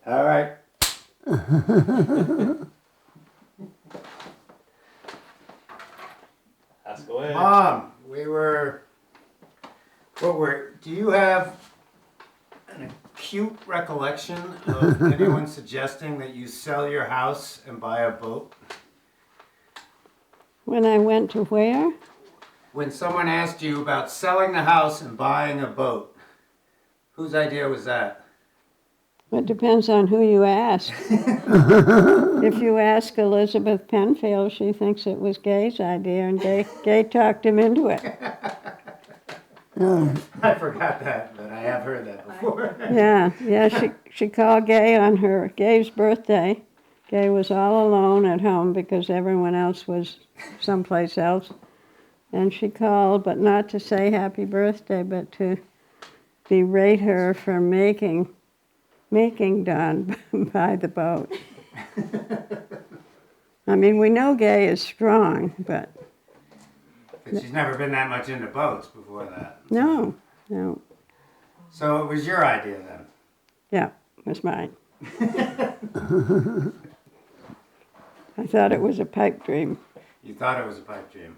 All right. Ask away. Mom, do you have an acute recollection of anyone suggesting that you sell your house and buy a boat? When I went to where? When someone asked you about selling the house and buying a boat, whose idea was that? It depends on who you ask. If you ask Elizabeth Penfield, she thinks it was Gay's idea, and Gay talked him into it. I forgot that, but I have heard that before. Yeah, she called Gay on Gay's birthday. Gay was all alone at home because everyone else was someplace else. And she called, but not to say happy birthday, but to berate her for making Don buy the boat. I mean, we know Gay is strong, but... But she's never been that much into boats before that. No. So it was your idea then? Yeah, it was mine. I thought it was a pipe dream. You thought it was a pipe dream.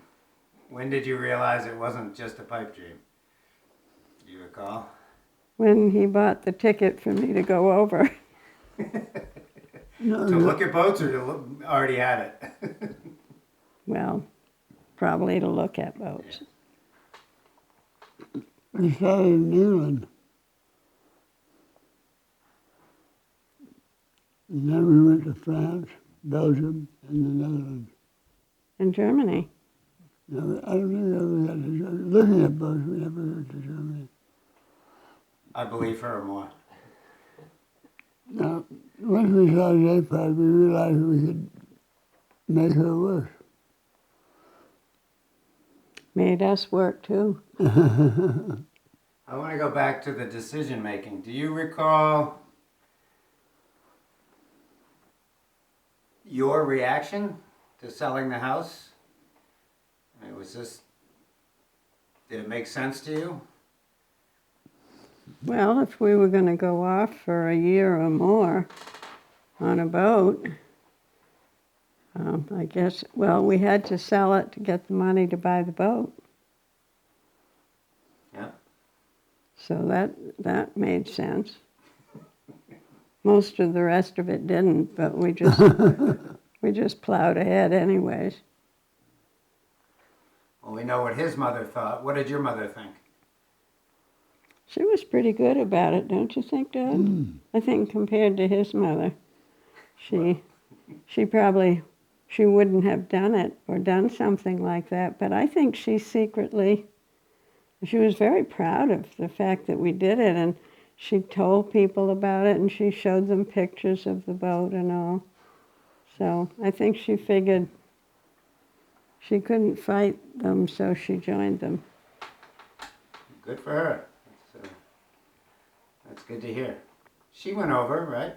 When did you realize it wasn't just a pipe dream? Do you recall? When he bought the ticket for me to go over. To look at boats, or already had it? Well, probably to look at boats. We started in England. And then we went to France, Belgium, and the Netherlands. In Germany. No, I don't think we ever got to Germany. Looking at boats, we never got to Germany. I believe her more. Now, once we saw the part, we realized we could make her work. Made us work too. I want to go back to the decision making. Do you recall your reaction to selling the house? I mean, did it make sense to you? Well, if we were going to go off for a year or more on a boat, I guess, well, we had to sell it to get the money to buy the boat. Yeah. So that made sense. Most of the rest of it didn't, but we just plowed ahead anyways. Well, we know what his mother thought. What did your mother think? She was pretty good about it, don't you think, Doug? I think compared to his mother, she wouldn't have done it or done something like that. But I think she was very proud of the fact that we did it, and she told people about it, and she showed them pictures of the boat and all. So I think she figured she couldn't fight them, so she joined them. Good for her. That's good to hear. She went over, right?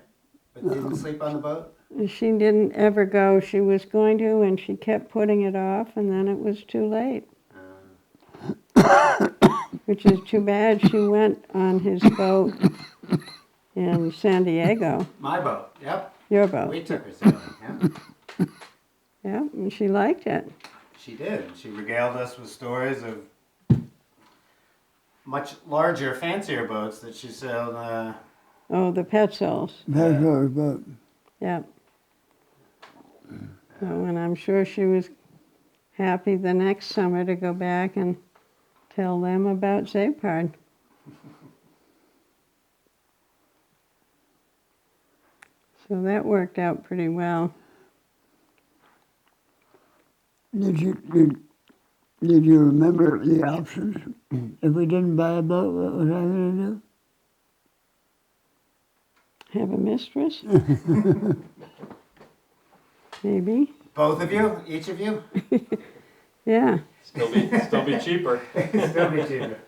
But didn't sleep on the boat? She didn't ever go. She was going to, and she kept putting it off, and then it was too late. Which is too bad. She went on his boat in San Diego. My boat, yep. Your boat. We took her sailing, yeah. Yeah, and she liked it. She did. She regaled us with stories of much larger, fancier boats that she sailed. Oh, the Petzls. That's our boat. Yeah. So, and I'm sure she was happy the next summer to go back and tell them about Zapard. So that worked out pretty well. Did you remember the options? If we didn't buy a boat, what was I going to do? Have a mistress? Maybe. Both of you? Each of you? Yeah. Still be cheaper. Still be cheaper.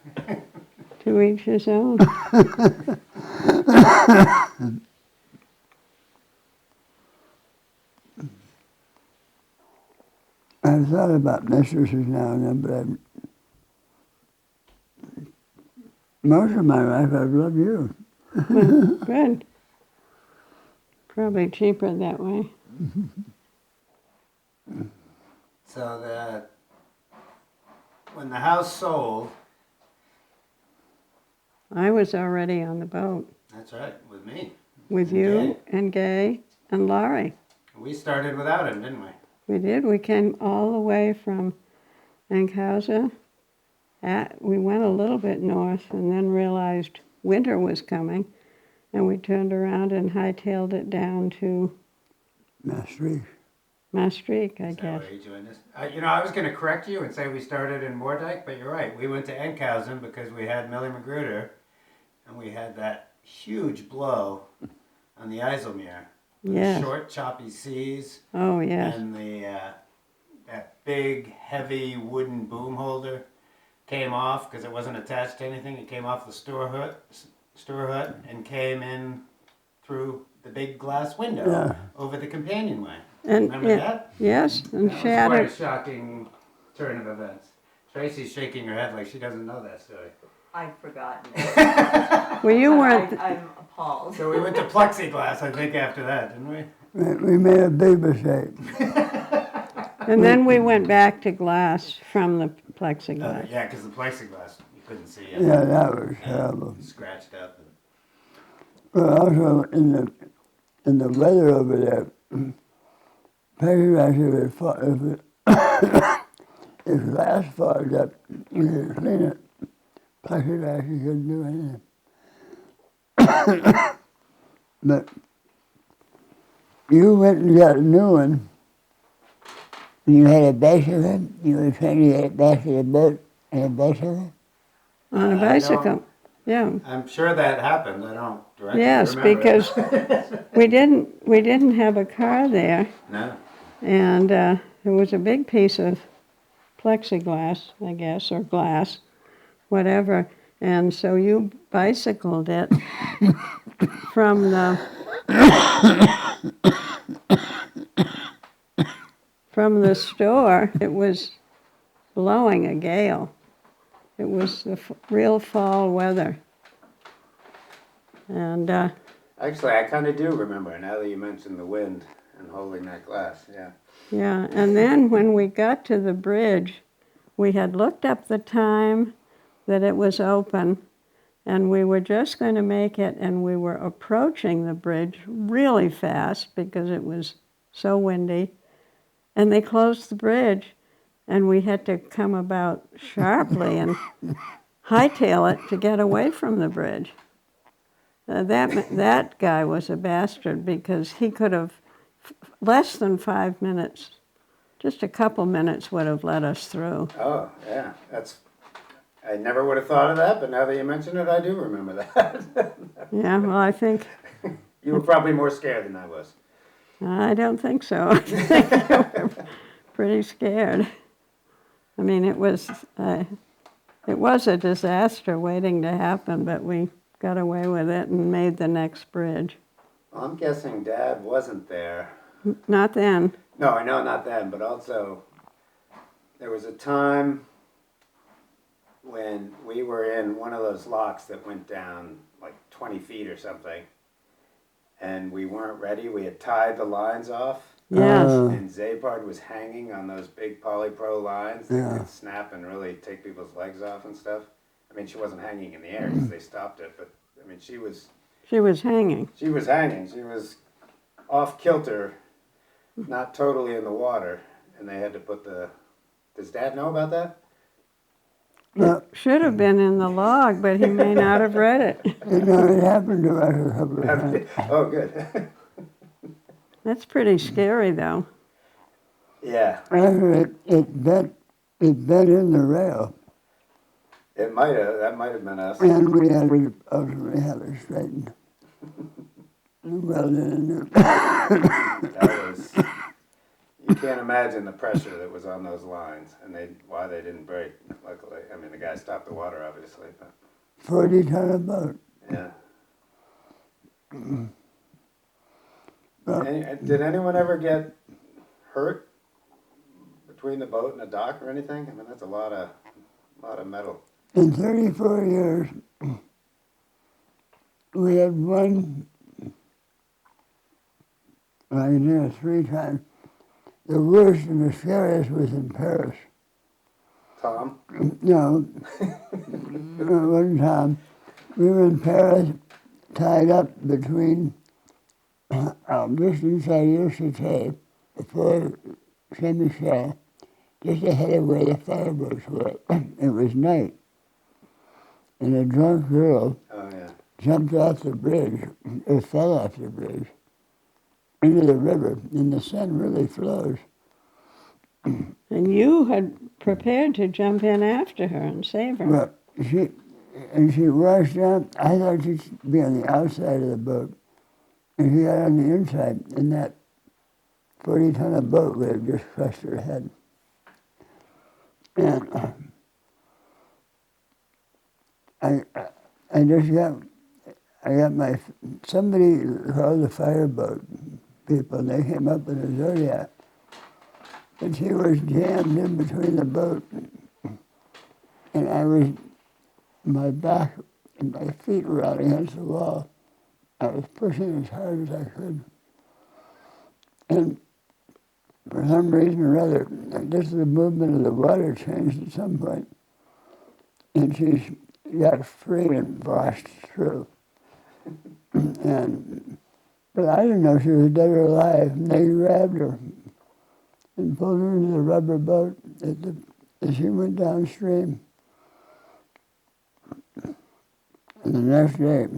To each his own. I've thought about mistresses now and then, but most of my life I've loved you. Good. Probably cheaper that way. So when the house sold, I was already on the boat that's right, with me. with And you Gay. and Gay and Laurie. We started without him, didn't we? We did. We came all the way from Encausa. We went a little bit north and then realized winter was coming, and we turned around and hightailed it down to Maastricht. Maastricht, I Is that guess. where he joined us? I was going to correct you and say we started in Moerdijk, but you're right. We went to Enkhuizen because we had Millie Magruder, and we had that huge blow on the IJsselmeer. Yes. Short, choppy seas. Oh, yes. And that big, heavy wooden boom holder came off because it wasn't attached to anything. It came off the store hut and came in through the big glass window over the companionway. And Remember that? Yes, and That was shattered. quite a shocking turn of events. Tracy's shaking her head like she doesn't know that story. I've forgotten it. Well, you weren't. I'm appalled. So we went to plexiglass, I think, after that, didn't we? We made a big mistake. And then we went back to glass from the plexiglass. Yeah, because the plexiglass, you couldn't see it. Yeah, that was terrible. Scratched up. But also in the weather over there, plexiglass if glass fogged up, you could clean it. Plexiglass, you couldn't do anything. But you went and got a new one. You had a base of it. You were trying to get it back to the boat and a base of it. On a I bicycle. don't- Yeah. I'm sure that happened. I don't directly Yes, remember because it. we didn't have a car there, No. and there was a big piece of plexiglass, I guess, or glass, whatever. And so you bicycled it from the store. It was blowing a gale. It was the real fall weather. And Actually, I kind of do remember now that you mentioned the wind and holding that glass. Yeah. yeah, and then when we got to the bridge, we had looked up the time that it was open, and we were just going to make it, and we were approaching the bridge really fast because it was so windy, and they closed the bridge, and we had to come about sharply and hightail it to get away from the bridge. That guy was a bastard because he could have, less than 5 minutes, just a couple minutes would have let us through. Oh, yeah. I never would have thought of that, but now that you mention it, I do remember that. Yeah, well, I think, You were probably more scared than I was. I don't think so. I think we were pretty scared. I mean, it was a disaster waiting to happen, but we got away with it and made the next bridge. Well, I'm guessing Dad wasn't there. Not then. No, I know not then, but also there was a time when we were in one of those locks that went down like 20 feet or something, and we weren't ready. We had tied the lines off, Yes. and Zapard was hanging on those big polypro lines that Yeah. could snap and really take people's legs off and stuff. I mean, she wasn't hanging in the air because they stopped it, but I mean, she was hanging. She was hanging. She was off kilter, not totally in the water, and they had to put the. Does Dad know about that? It should have been in the log, but he may not have read it. It only happened to us a couple of times. Oh, good. That's pretty scary, though. Yeah, Actually, it bent in the rail, it might have. That might have been us. and we had to ultimately have it straightened. Well, then, That was. You can't imagine the pressure that was on those lines, and why they didn't break. Luckily, I mean, the guy stopped the water, obviously, but 40-ton boat. yeah. Well, Did anyone ever get hurt between the boat and the dock or anything? I mean, that's a lot of metal. in 34 years, we had one I was there 3 times. The worst and the scariest was in Paris. Tom? No, one time we were in Paris, tied up between just inside Cité, before Saint Michel, just ahead of where the fireboats were. It was night, and a drunk girl Oh, yeah. jumped off the bridge, or fell off the bridge, into the river, and the sun really flows. And you had prepared to jump in after her and save her. But she washed up. I thought she'd be on the outside of the boat, and she got on the inside, and that 40-ton of boat would have just crushed her head. And I got somebody called the fireboat people, and they came up in a Zodiac, and she was jammed in between the boat, and my back and my feet were out against the wall. I was pushing as hard as I could. And for some reason or other, just the movement of the water changed at some point, and she got free and washed through. But I didn't know she was dead or alive, and they grabbed her and pulled her into the rubber boat as she went downstream. And the next day,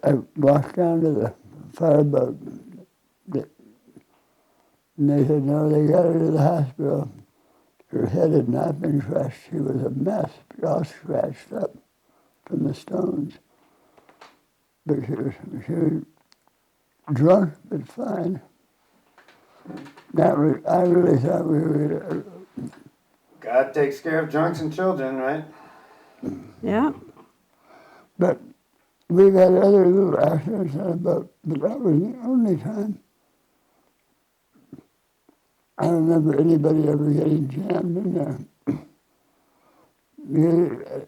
I walked down to the fireboat, and they said, no, they got her to the hospital. Her head had not been crushed. She was a mess, all scratched up from the stones. But she was drunk, but fine. I really thought we were... God takes care of drunks and children, right? Yeah. But we've had other little accidents on a boat, but that was the only time. I don't remember anybody ever getting jammed in there.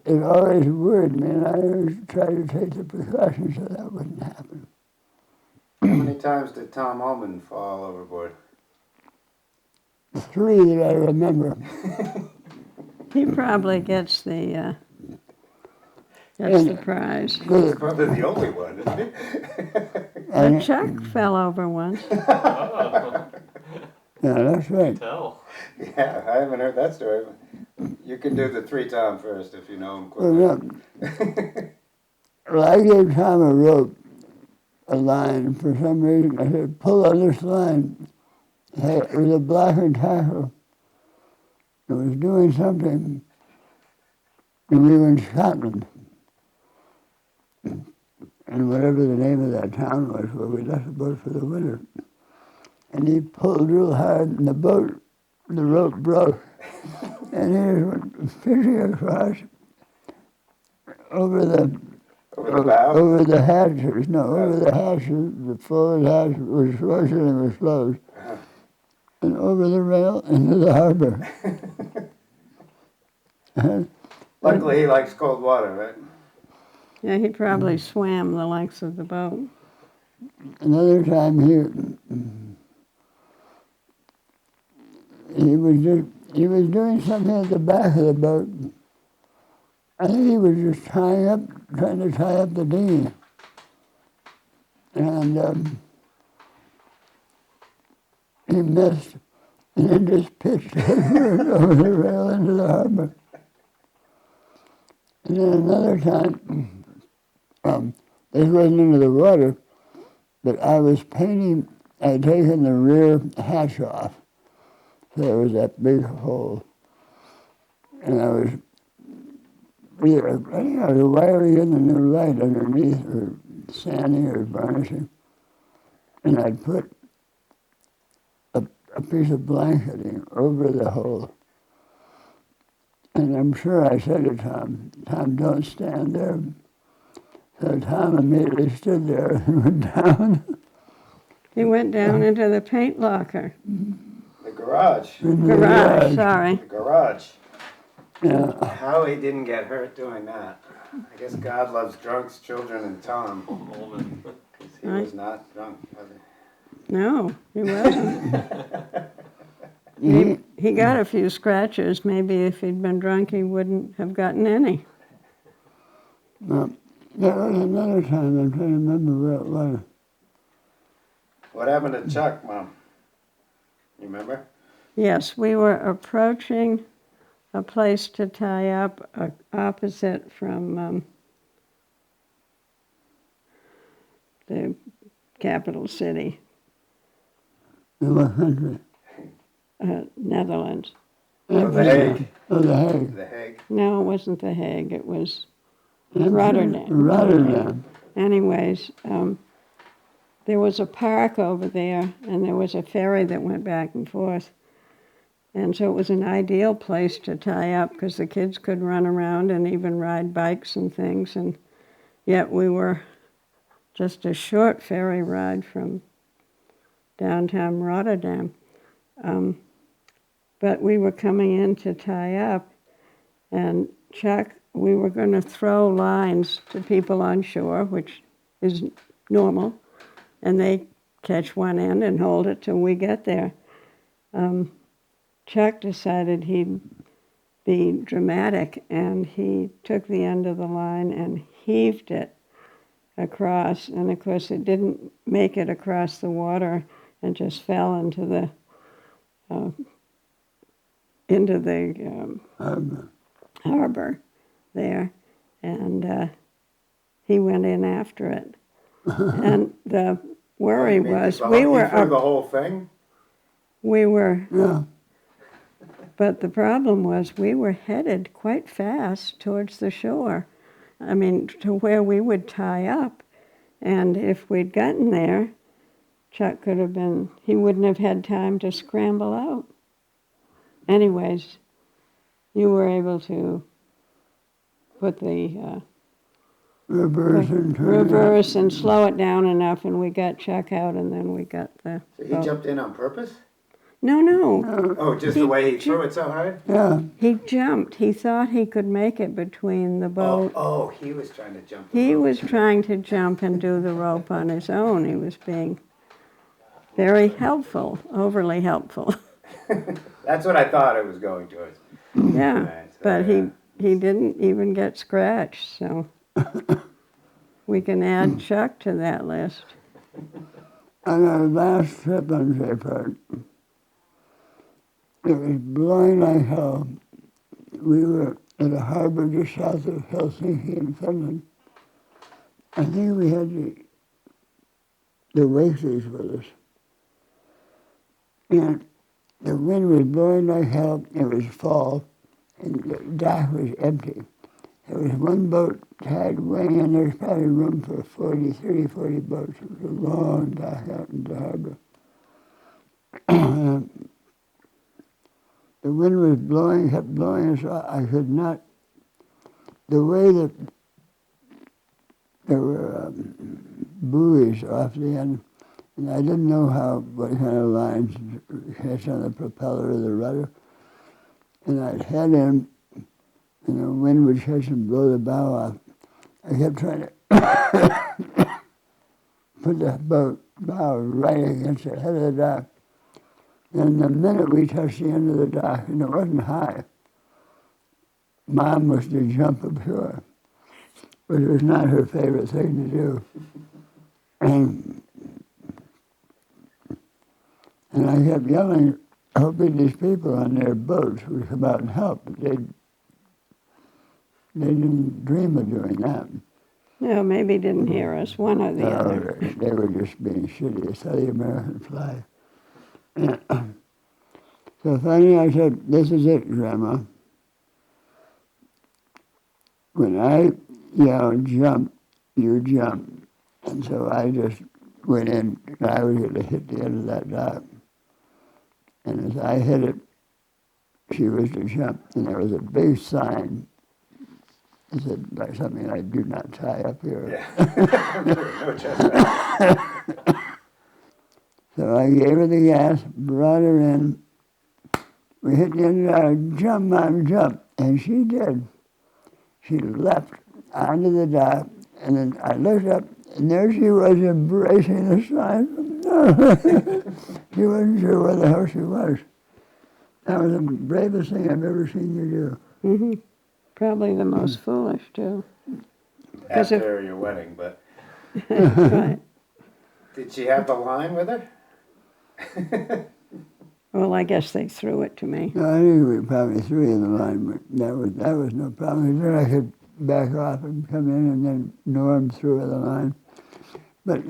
It always worried me, and I always tried to take the precautions so that wouldn't happen. How many times did Tom Holman fall overboard? 3 that I remember. He probably gets the prize. He's probably the only one, isn't he? But Chuck fell over once. Oh, Yeah, that's right. tell. Yeah, I haven't heard that story. You can do the 3 Tom first if you know him Well, quickly. well, I gave Tom a rope, a line, and for some reason I said, pull on this line. It was a blacker tackle. It was doing something, and we were in Scotland. And whatever the name of that town was where we left the boat for the winter. And he pulled real hard, and the rope broke. And he went fishing across over the bow? over the hatches. No, over the hatches. The forward hatch was flushing and was closed. And over the rail into the harbor. Luckily, he likes cold water, right? Yeah, he probably swam the length of the boat. Another time he was doing something at the back of the boat. I think he was just trying to tie up the dinghy. And he missed and then just pitched over the rail into the harbor. And then another time, this wasn't into the water, but I was painting, I had taken the rear hatch off. So there was that big hole. And I was wiring in the new light underneath, or sanding or varnishing. And I'd put a piece of blanketing over the hole. And I'm sure I said to Tom, don't stand there. So Tom immediately stood there and went down. He went down into the paint locker. The garage. Garage, sorry. The garage. Yeah. How he didn't get hurt doing that. I guess God loves drunks, children, and Tom. Molman. 'Cause he was not drunk, was he? No, he wasn't. He, He got a few scratches. Maybe if he'd been drunk, he wouldn't have gotten any. well, there was another time, I'm trying to remember where it was. What happened to Chuck, Mom? You remember? Yes, we were approaching a place to tie up opposite from the capital city, In what country? Netherlands. Oh, The Hague. Oh, The Hague. The Hague. No, it wasn't The Hague. It was Rotterdam. Rotterdam. Rotterdam. Anyways, there was a park over there, and there was a ferry that went back and forth. And so it was an ideal place to tie up because the kids could run around and even ride bikes and things. And yet we were just a short ferry ride from downtown Rotterdam. But we were coming in to tie up, and Chuck, we were going to throw lines to people on shore, which is normal, and they catch one end and hold it till we get there. Chuck decided he'd be dramatic, and he took the end of the line and heaved it across, and of course it didn't make it across the water and just fell into the harbor there, and he went in after it. And the worry was He threw the whole thing? Yeah. But the problem was we were headed quite fast towards the shore. I mean, to where we would tie up. And if we'd gotten there, Chuck he wouldn't have had time to scramble out. Anyways, you were able to put the reverse and slow it down enough, and we got Chuck out, and then we got the So he boat. jumped in on purpose? No. Oh, just the way he threw it so hard? Yeah. He jumped. He thought he could make it between the boat. Oh, he was trying to jump. the He rope. was trying to jump and do the rope on his own. He was being very helpful, overly helpful. That's what I thought it was going towards. Yeah, Right, so, but yeah. he didn't even get scratched, so we can add Chuck to that list. On our last trip on Shepard, it was blowing like hell. We were at a harbor just south of Helsinki in Finland. I think we had the Wakefies with us. And the wind was blowing like hell. It was fall, and the dock was empty. There was one boat tied way in. There's probably room for 40 boats. It was a long dock out in the harbor. The wind was blowing, kept blowing, so I could not, the way that there were buoys off the end, and I didn't know what kind of lines to catch on the propeller or the rudder. And I'd head in, and the wind would catch and blow the bow off. I kept trying to put the bow right against the head of the dock. And the minute we touched the end of the dock, and it wasn't high, Mom was to jump ashore, which was not her favorite thing to do. And I kept yelling, hoping these people on their boats would come out and help, but they didn't dream of doing that. No, maybe didn't hear us, one or the other. They were just being shitty. It's how the American fly. So finally I said, this is it, Grandma. When I yell jump, you jump. And so I just went in, and I was going to hit the end of that dock. And as I hit it, she was to jump. And there was a big sign that said, like something like, do not tie up here. Yeah. No trespass. So I gave her the gas, brought her in. We hit the end of the dock, jump, Mom, jump. And she did. She leapt onto the dock, and then I looked up, and there she was embracing the sign. She wasn't sure where the hell she was. That was the bravest thing I've ever seen you do. Hmm. Probably the most foolish, too. 'Cause if- After your wedding, but Right. did she have the line with her? Well, I guess they threw it to me. No, I think we probably threw you the line, but that was no problem. Then I could back off and come in, and then Norm threw her the line. But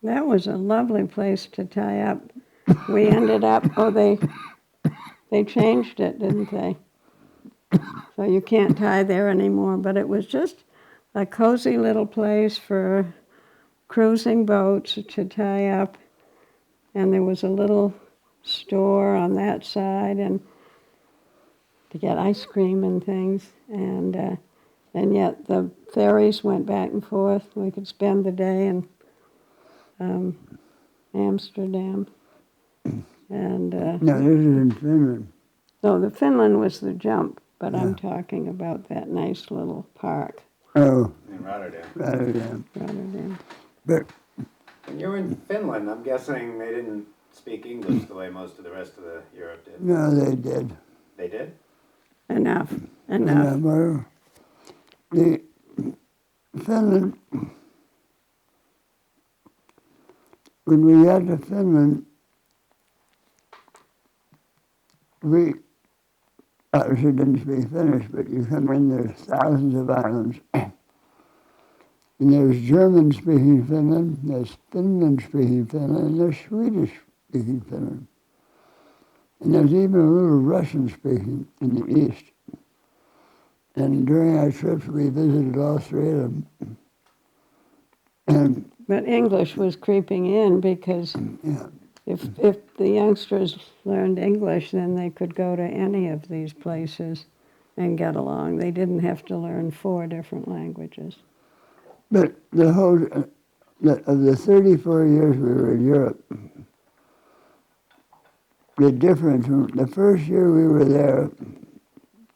That was a lovely place to tie up. We ended up, they changed it, didn't they? So you can't tie there anymore, but it was just a cozy little place for cruising boats to tie up. And there was a little store on that side and to get ice cream and things. And yet the ferries went back and forth. We could spend the day in Amsterdam. And no, this is in Finland. so the Finland was the jump, but I'm Yeah. talking about that nice little park, Oh, In Rotterdam. Rotterdam. Rotterdam. But When you were in Finland, I'm guessing they didn't speak English the way most of the rest of the Europe did. no, they did. They did? Enough. Well, the Finland, when we got to Finland, we obviously didn't speak Finnish, but you come in, there's thousands of islands. And there's German-speaking Finland, there's Finland-speaking Finland, and there's Swedish-speaking Finland. And there's even a little Russian-speaking in the east. And during our trips, we visited all three of them. And, But English was creeping in because yeah, if the youngsters learned English, then they could go to any of these places and get along. They didn't have to learn 4 different languages. but the whole, of the 34 years we were in Europe, the difference, the first year we were there,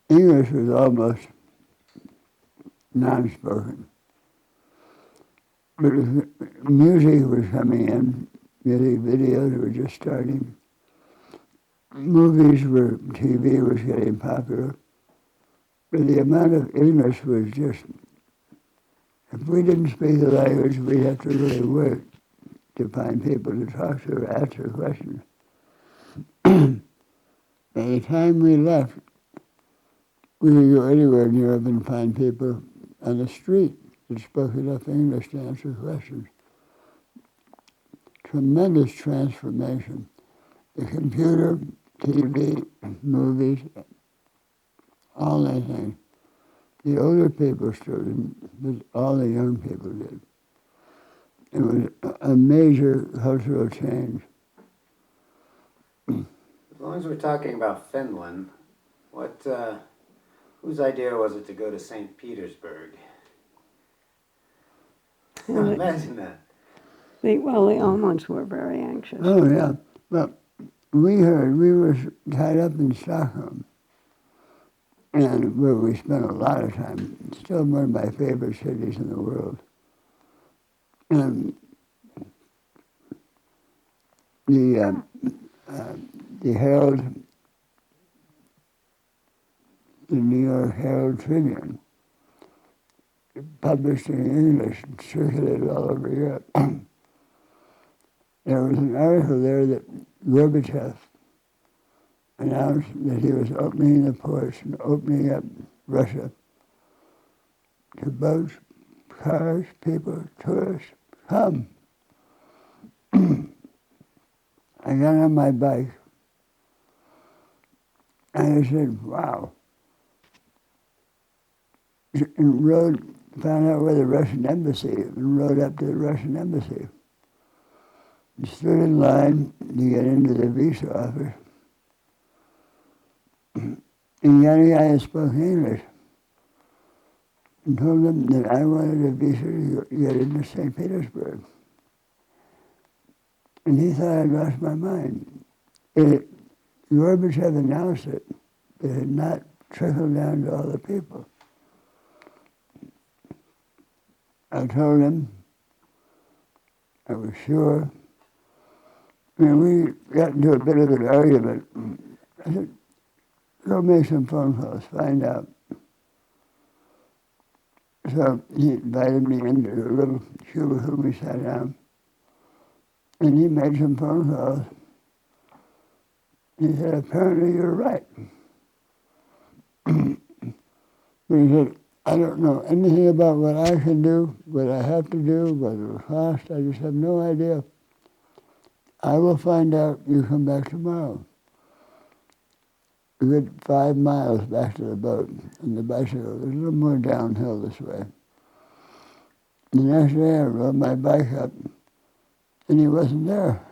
English was almost non-spoken. But music was coming in, music videos were just starting. TV was getting popular. But the amount of English was just, if we didn't speak the language, we'd have to really work to find people to talk to or answer questions. By the time we left, we could go anywhere in Europe and find people on the street that spoke enough English to answer questions. Tremendous transformation. The computer, TV, movies, all that thing. The older people still didn't, but all the young people did. It was a major cultural change. As long as we're talking about Finland, whose idea was it to go to St. Petersburg? Imagine that. The Almonds were very anxious. Oh, yeah. Well, we were tied up in Stockholm, and where we spent a lot of time. It's still one of my favorite cities in the world. And the Herald, the New York Herald Tribune, published in English and circulated all over Europe. There was an article there that Gorbachev announced that he was opening the ports and opening up Russia to boats, cars, people, tourists, come. I got on my bike and I said, wow. And found out where the Russian embassy, and rode up to the Russian embassy. And stood in line to get into the visa office. And got a guy that spoke English and told him that I wanted a visa to get into St. Petersburg. And he thought I'd lost my mind. Gorbachev announced it. It had not trickled down to all the people. I told him I was sure. I mean, we got into a bit of an argument. I said, go make some phone calls, find out. So he invited me into a little cubicle. We sat down, and he made some phone calls. He said, apparently you're right. But he said, I don't know anything about what I can do, what I have to do, what it will cost. I just have no idea. I will find out. You come back tomorrow. We went 5 miles back to the boat on the bicycle. There's a little more downhill this way. The next day I rode my bike up, and he wasn't there.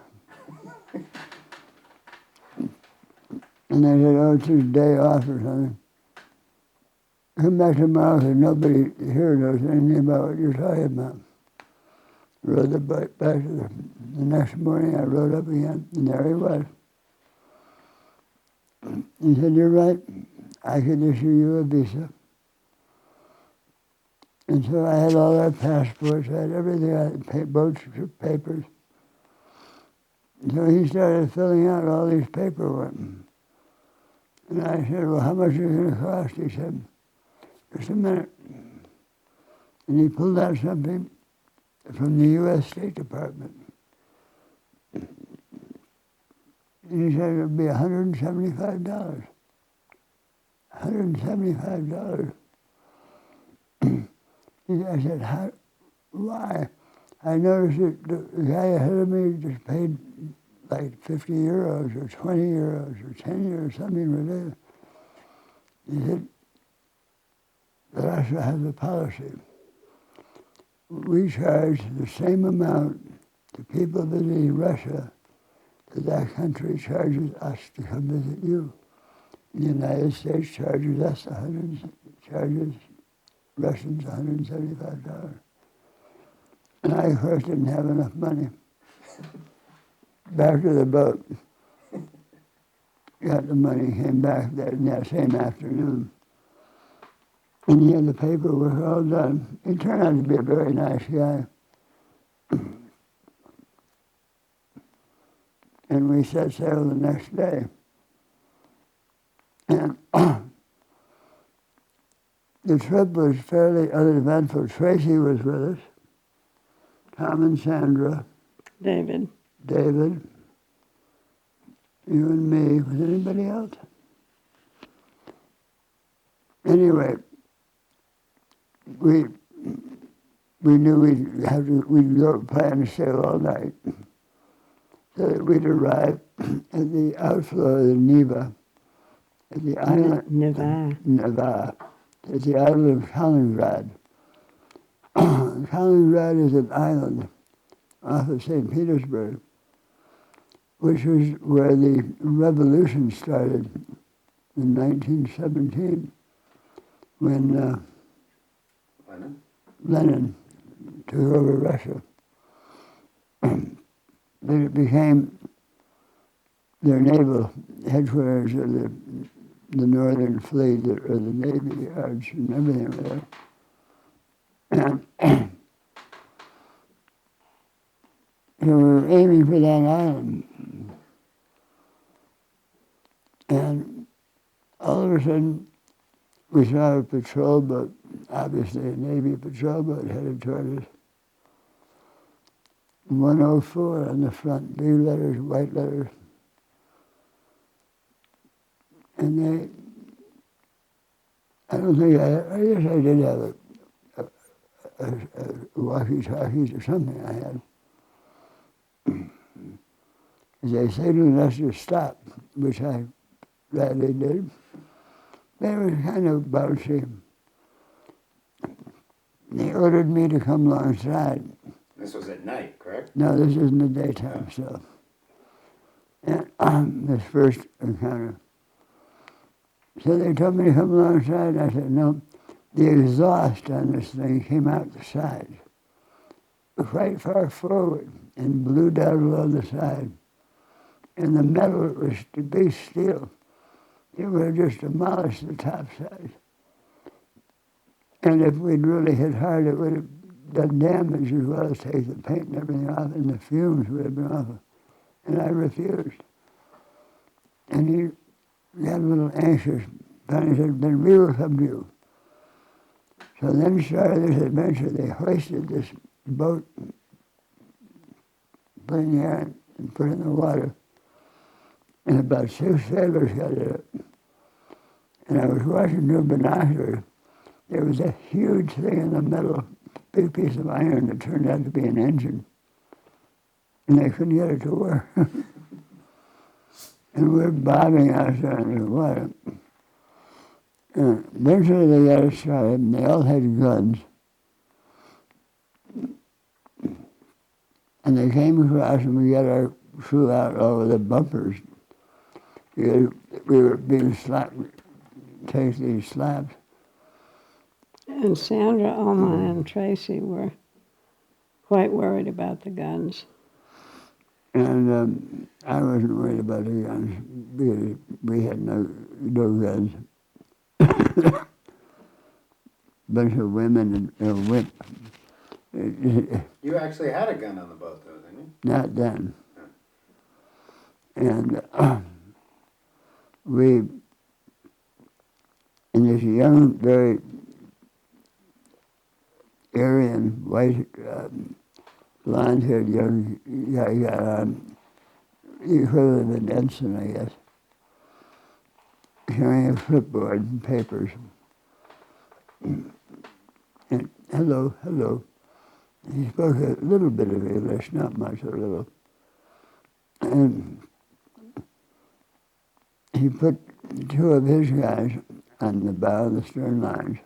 And I said, oh, it's his day off or something. Come back tomorrow, because nobody here knows anything about what you're talking about. Rode the bike back to the next morning. I rode up again, and there he was. He said, you're right. I could issue you a visa. And so I had all our passports, I had everything, I had boats, papers. So he started filling out all these paperwork. And I said, well, how much is it going to cost? He said, just a minute. And he pulled out something from the U.S. State Department. And he said it would be $175. $175. I said, how, why? I noticed that the guy ahead of me just paid like 50 euros or 20 euros or 10 euros, something ridiculous. He said, Russia has a policy. We charge the same amount to people visiting Russia that that country charges us to come visit you. The United States charges us charges Russians $175. And I, of course, didn't have enough money. Back to the boat. Got the money, came back that same afternoon. And he had the paperwork all done. He turned out to be a very nice guy. And we set sail the next day. And the trip was fairly uneventful. Tracy was with us, Tom and Sandra, David. David, you and me. Was anybody else? Anyway, we knew we'd go plan to sail all night. So that we'd arrive at the outflow of the Neva, at the island. Neva. At the island of Kaliningrad. Kaliningrad is an island off of St. Petersburg, which was where the revolution started in 1917, when Lenin took over Russia. Then it became their naval headquarters of the Northern Fleet, or the Navy Yards, and everything there. And so we were aiming for that island. And all of a sudden, we saw a patrol boat, obviously a Navy patrol boat, headed toward us. 104 on the front, big letters, white letters. And I don't think I guess I did have a walkie-talkies or something I had. They signaled us to stop, which I gladly did. They were kind of bouncy. They ordered me to come alongside. This was at night, correct? No, this isn't the daytime stuff. And this first encounter. So they told me to come alongside. I said, no. The exhaust on this thing came out the side, quite far forward, and blew down along the side. And the metal was to be steel. It would have just demolished the top side. And if we'd really hit hard, it would have done damage as well as take the paint and everything off, and the fumes would have been awful. And I refused. And he got a little anxious. Finally said, then we will come to you. So then started this adventure. They hoisted this boat, put it in the air and put it in the water. And about 6 sailors got in it. And I was watching through binoculars. There was a huge thing in the middle, big piece of iron that turned out to be an engine. And they couldn't get it to work. And we're bobbing out there in the water. And eventually they got us started, and they all had guns. And they came across, and we got our crew out over the bumpers. We were being slapped, take these slaps. And Sandra, Oma, and Tracy were quite worried about the guns. And I wasn't worried about the guns. We had no guns. Bunch of women and whip. You actually had a gun on the boat, though, didn't you? Not then. And we, and this young, very Aryan, white, blonde-haired young guy got on, equivalent of an ensign, I guess, carrying a clipboard and papers. And hello. He spoke a little bit of English, not much, a little. And he put 2 of his guys on the bow of the stern lines.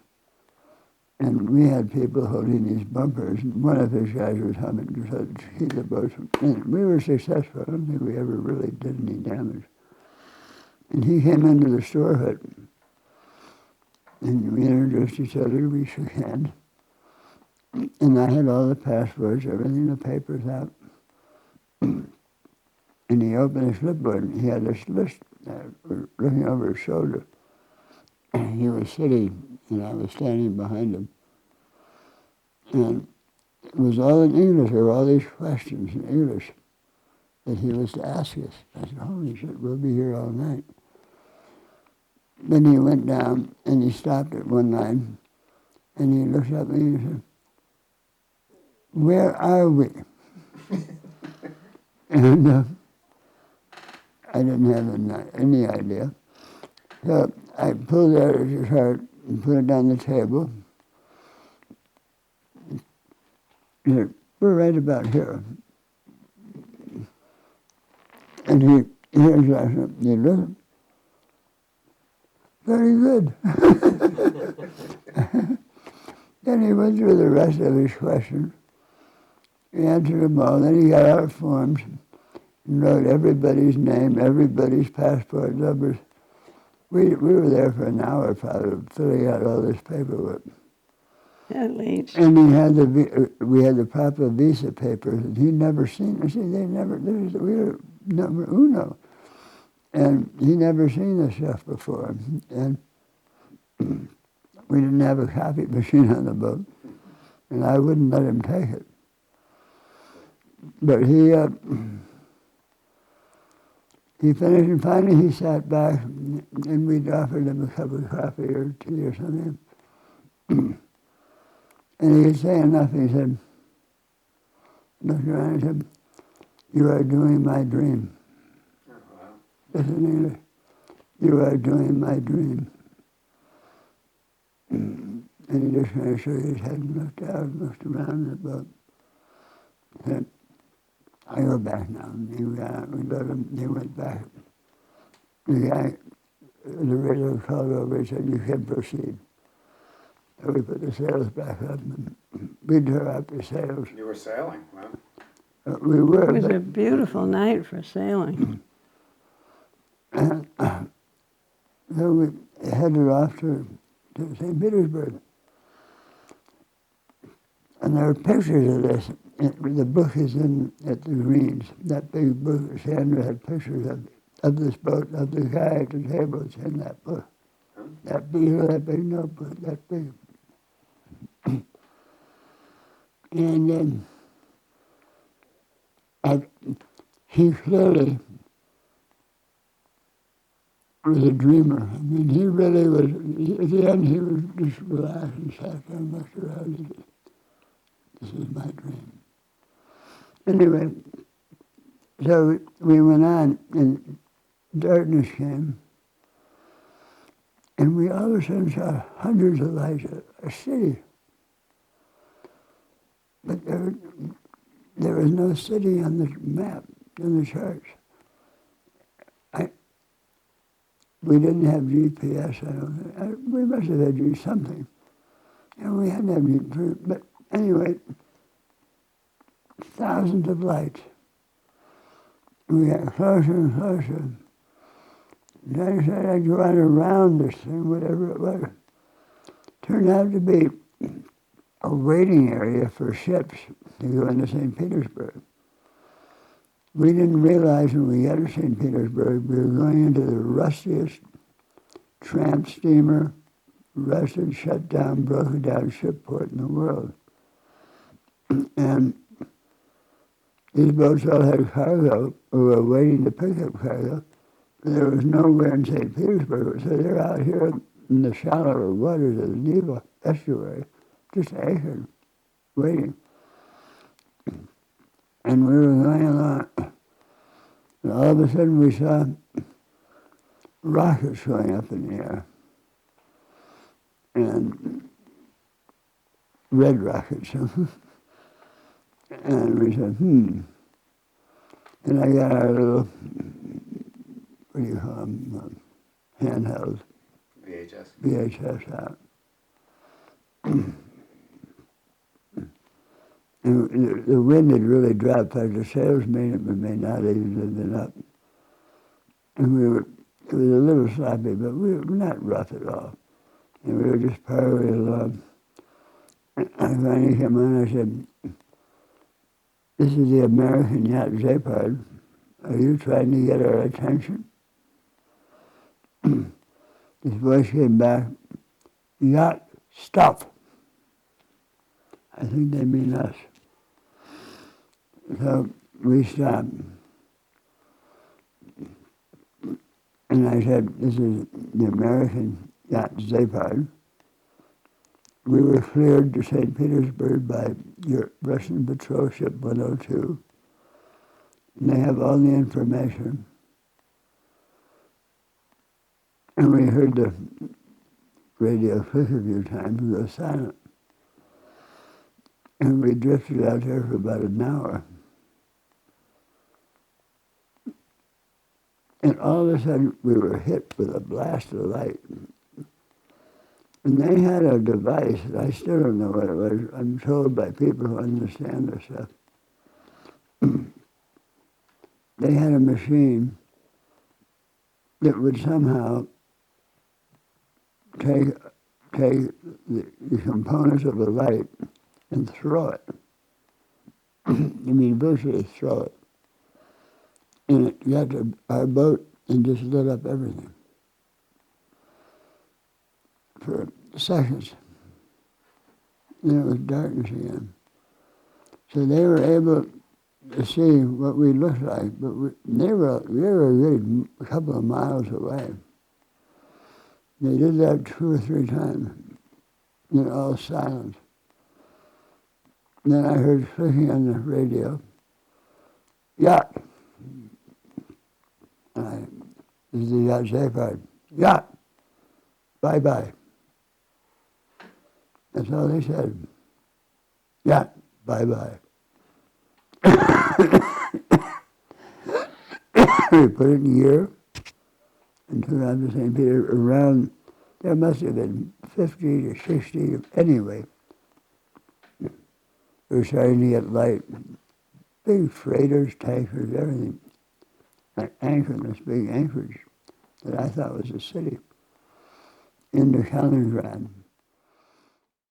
And we had people holding these bumpers, and one of his guys was humming to keep the boat from. And we were successful. I don't think we ever really did any damage. And he came into the store hut, and we introduced each other. We shook hands. And I had all the passports, everything, the papers out. And he opened his clipboard, and he had this list looking over his shoulder. And he was sitting, and I was standing behind him. And it was all in English. There were all these questions in English that he was to ask us. I said, holy shit, we'll be here all night. Then he went down, and he stopped at one line, and he looked up at me and said, where are we? And I didn't have any idea. So I pulled out his heart and put it on the table. He said, we're right about here. And here's us. He looked. Very good. Then he went through the rest of his questions. He answered them all. Then he got our forms and wrote everybody's name, everybody's passport numbers. We were there for an hour probably filling out all this paperwork. At least. And we had the proper visa papers, and he'd never seen us. See, we were number uno. And he never seen this stuff before. And we didn't have a copy machine on the boat. And I wouldn't let him take it. But he finished, and finally he sat back, and we'd offered him a cup of coffee or tea or something. And he could say enough. He said, looked around and said, you are doing my dream. Oh, wow. That's in English. You are doing my dream. And he just kind of shook his head and looked out and looked around the boat. Said, I go back now. And we let him, he went back. The guy, the radio called over and said, you can proceed. So we put the sails back up and we drew out the sails. You were sailing, wow. We were. It was but, a beautiful night for sailing. and so we headed off to St. Petersburg. And there are pictures of this. The book is at the Greens. That big book, Sandra had pictures of this boat, of the guy at the table. It's in that book. That big notebook, that big. And he clearly was a dreamer. I mean, he really was, at the end he was just relaxed and sat there and looked around and said, this is my dream. Anyway, so we went on and darkness came. And we all of a sudden saw hundreds of lights, a city. But there was no city on the map, on the charts. We didn't have GPS, I don't think. We must have had something. And we hadn't had GPS. But anyway, thousands of lights. We got closer and closer. And I said I'd go out around this thing, whatever it was. Turned out to be a waiting area for ships to go into St. Petersburg. We didn't realize when we got to St. Petersburg, we were going into the rustiest tramp steamer, rusted, shut down, broken down ship port in the world. And these boats all had cargo. We were waiting to pick up cargo. There was nowhere in St. Petersburg, so they're out here in the shallower waters of the Neva estuary, just anchored, waiting. And we were going along, and all of a sudden we saw rockets going up in the air, and red rockets. And we said, And I got our little, what do you call them, handheld VHS out. And the wind had really dropped. Like the sails may not even have been up. And it was a little sloppy, but we were not rough at all. And we were just powering along. And I finally came on, I said, this is the American yacht Zeppard. Are you trying to get our attention? This voice came back, yacht, stop. I think they mean us. So we stopped. And I said, this is the American yacht Zeppard. We were cleared to St. Petersburg by your Russian patrol ship 102. And they have all the information. And we heard the radio click a few times and go silent. And we drifted out there for about an hour. And all of a sudden, we were hit with a blast of light. And they had a device, I still don't know what it was. I'm told by people who understand this stuff. They had a machine that would somehow take the components of the light and throw it. I mean, virtually throw it. And it got to our boat and just lit up everything for seconds. Then it was darkness again. So they were able to see what we looked like, but we were really a couple of miles away. They did that 2 or 3 times. Then all silence. Then I heard clicking on the radio, yacht. This is the yacht Zeppard. Yacht, bye-bye. That's all they said. Yacht, bye-bye. We put it in gear and took on to St. Peter around, there must have been 50 to 60, anyway. We were starting to get light. Big freighters, tankers, everything. Anchored this big anchorage that I thought was a city into Kaliningrad.